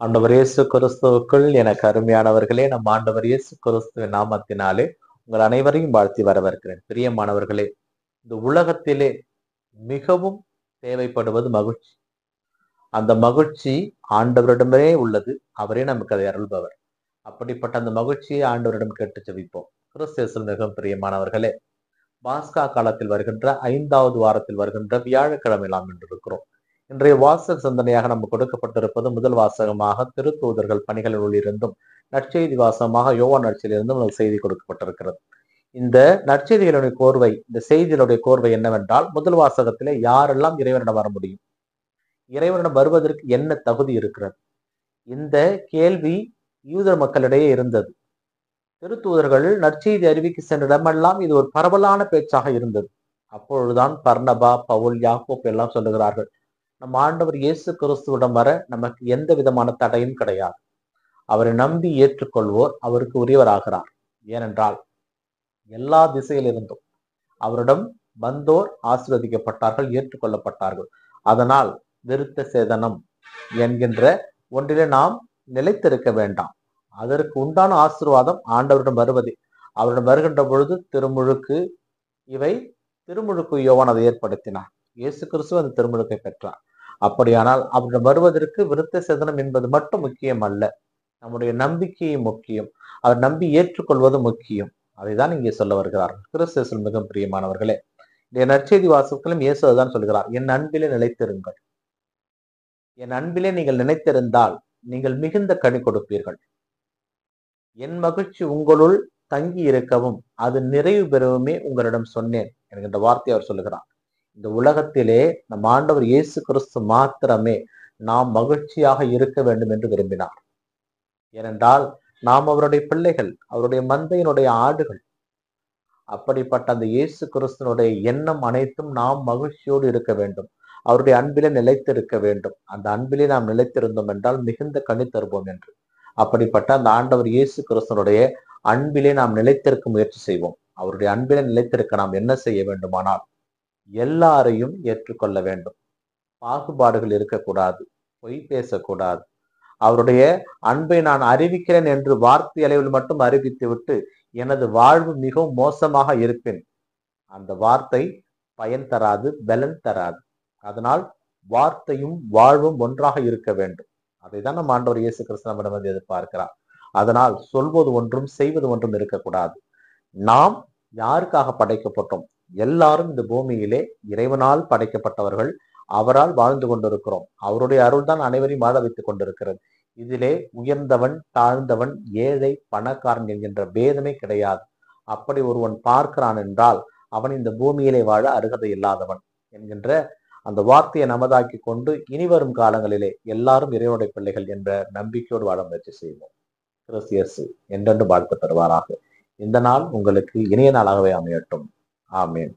ஆண்டவர் இயேசு கிறிஸ்துவுக்குள் எனக்கு அருமையானவர்களே, நம் ஆண்டவர் இயேசு கிறிஸ்துவின் நாமத்தினாலே உங்கள் அனைவரையும் வாழ்த்தி வரவேற்கிறேன். பிரியமானவர்களே, இந்த உலகத்திலே மிகவும் தேவைப்படுவது மகிழ்ச்சி. அந்த மகிழ்ச்சி ஆண்டவரிடமே உள்ளது. அவரே நமக்கு அதை அருள்பவர். அப்படிப்பட்ட அந்த மகிழ்ச்சியை ஆண்டவரிடம் கேட்டு ஜெபிப்போம். கிறிஸ்து மிகவும் பிரியமானவர்களே, பாஸ்கா காலத்தில் வருகின்ற 5வது வாரத்தில் வருகின்ற வியாழக்கிழமை நாம் இன்று இருக்கிறோம். இன்றைய வாசக சிந்தனையாக நமக்கு கொடுக்கப்பட்டிருப்பது முதல் வாசகமாக திருத்தூதர்கள் பணிகளில் இருந்தும், நற்செய்தி வாசகமாக யோவான் நற்செய்தியிலிருந்தும் நமக்கு செய்தி கொடுக்கப்பட்டிருக்கிறது. இந்த நற்செய்திகளுடைய கோர்வை, இந்த செய்திகளுடைய கோர்வை என்னவென்றால், முதல் வாசகத்திலே யாரெல்லாம் இறைவனிடம் வர முடியும், இறைவனிடம் வருவதற்கு என்ன தகுதி இருக்கிறது, இந்த கேள்வி யூத மக்களிடையே இருந்தது. திருத்தூதர்கள் நற்செய்தி அறிவிக்க சென்ற இடமெல்லாம் இது ஒரு பரவலான பேச்சாக இருந்தது. அப்பொழுதுதான் பர்னபா, பவுல், யாக்கோப் எல்லாம் சொல்லுகிறார்கள், நம் ஆண்டவர் இயேசு கிறிஸ்துவிடம் வர நமக்கு எந்த விதமான தடையும் கிடையாது. அவரை நம்பி ஏற்றுக்கொள்வோர் அவருக்கு உரியவராகிறார். ஏனென்றால் எல்லா திசையிலிருந்தும் அவரிடம் வந்தோர் ஆசீர்வதிக்கப்பட்டார்கள், ஏற்றுக்கொள்ளப்பட்டார்கள். அதனால் விருத்த சேதனம் என்கின்ற ஒன்றிலே நாம் நிலைத்திருக்க வேண்டாம். அதற்கு உண்டான ஆசீர்வாதம் ஆண்டவரிடம் வருவதே. அவரிடம் வருகின்ற பொழுது திருமுழுக்கு, இவை திருமுழுக்கு யோவான் அதை ஏற்படுத்தினார். இயேசு கிறிஸ்து அந்த திருமுழுக்கை பெற்றார். அப்படியானால் அவரிடம் வருவதற்கு விருத்த சேதனம் என்பது மட்டும் முக்கியம் அல்ல, நம்முடைய நம்பிக்கையும் முக்கியம். அவர் நம்பி ஏற்றுக்கொள்வது முக்கியம். அதைதான் இங்கே சொல்ல வருகிறார்கள். கிறிஸ்து மிகவும் பிரியமானவர்களே, இந்த நற்செய்தி வாசகத்திலும் இயேசு தான் சொல்கிறார், என் அன்பிலே நிலைத்திருங்கள். என் அன்பிலே நீங்கள் நினைத்திருந்தால் நீங்கள் மிகுந்த கனி கொடுப்பீர்கள். என் மகிழ்ச்சி உங்களுள் தங்கி இருக்கவும் அது நிறைவு பெறவுமே உங்களிடம் சொன்னேன் என்கின்ற வார்த்தை அவர் சொல்லுகிறார். இந்த உலகத்திலே நம் ஆண்டவர் இயேசு கிறிஸ்து மாத்திரமே நாம் மகிழ்ச்சியாக இருக்க வேண்டும் என்று விரும்பினார். ஏனென்றால் நாம் அவருடைய பிள்ளைகள், அவருடைய மந்தையினுடைய ஆடுகள். அப்படிப்பட்ட அந்த இயேசு கிறிஸ்துனுடைய எண்ணம் அனைத்தும் நாம் மகிழ்ச்சியோடு இருக்க வேண்டும், அவருடைய அன்பிலே நிலைத்திருக்க வேண்டும். அந்த அன்பிலே நாம் நிலைத்திருந்தோம் என்றால் மிகுந்த கனி தருவோம் என்று. அப்படிப்பட்ட அந்த ஆண்டவர் இயேசு கிறிஸ்துனுடைய அன்பிலே நாம் நிலைத்திருக்க முயற்சி செய்வோம். அவருடைய அன்பிலே நிலைத்திருக்க நாம் என்ன செய்ய வேண்டுமானால் எல்லாரையும் ஏற்றுக்கொள்ள வேண்டும். பாகுபாடுகள் இருக்கக்கூடாது, பொய் பேசக்கூடாது. அவருடைய அன்பை நான் அறிவிக்கிறேன் என்று வார்த்தை அளவில் மட்டும் அறிவித்து விட்டு எனது வாழ்வு மிகவும் மோசமாக இருப்பேன், அந்த வார்த்தை பயன் தராது, பலன் தராது. அதனால் வார்த்தையும் வாழ்வும் ஒன்றாக இருக்க வேண்டும். அதைதான் நம் ஆண்டவர் இயேசு கிறிஸ்து நம்மிடம் வந்து எதிர்பார்க்கிறார். அதனால் சொல்வது ஒன்றும் செய்வது ஒன்றும் இருக்கக்கூடாது. நாம் யாருக்காக படைக்கப்பட்டோம்? எல்லாரும் இந்த பூமியிலே இறைவனால் படைக்கப்பட்டவர்கள், அவரால் வாழ்ந்து கொண்டிருக்கிறோம். அவருடைய அருள் தான் அனைவரையும் வாழ வைத்துக் கொண்டிருக்கிறது. இதிலே உயர்ந்தவன், தாழ்ந்தவன், ஏழை, பணக்காரன் என்கின்ற பேதமே கிடையாது. அப்படி ஒருவன் பார்க்கிறான் என்றால் அவன் இந்த பூமியிலே வாழ அருகதை இல்லாதவன் என்கின்ற அந்த வார்த்தையை நமதாக்கி கொண்டு இனி வரும் காலங்களிலே எல்லாரும் இறைவனுடைய பிள்ளைகள் என்ற நம்பிக்கையோடு வாழ முயற்சி செய்வோம். கிறிஸ்து இயேசு என்றென்று வாழ்த்து பெறுவாராக. இந்த நாள் உங்களுக்கு இனிய நாளாகவே அமையட்டும். ஆமீன்.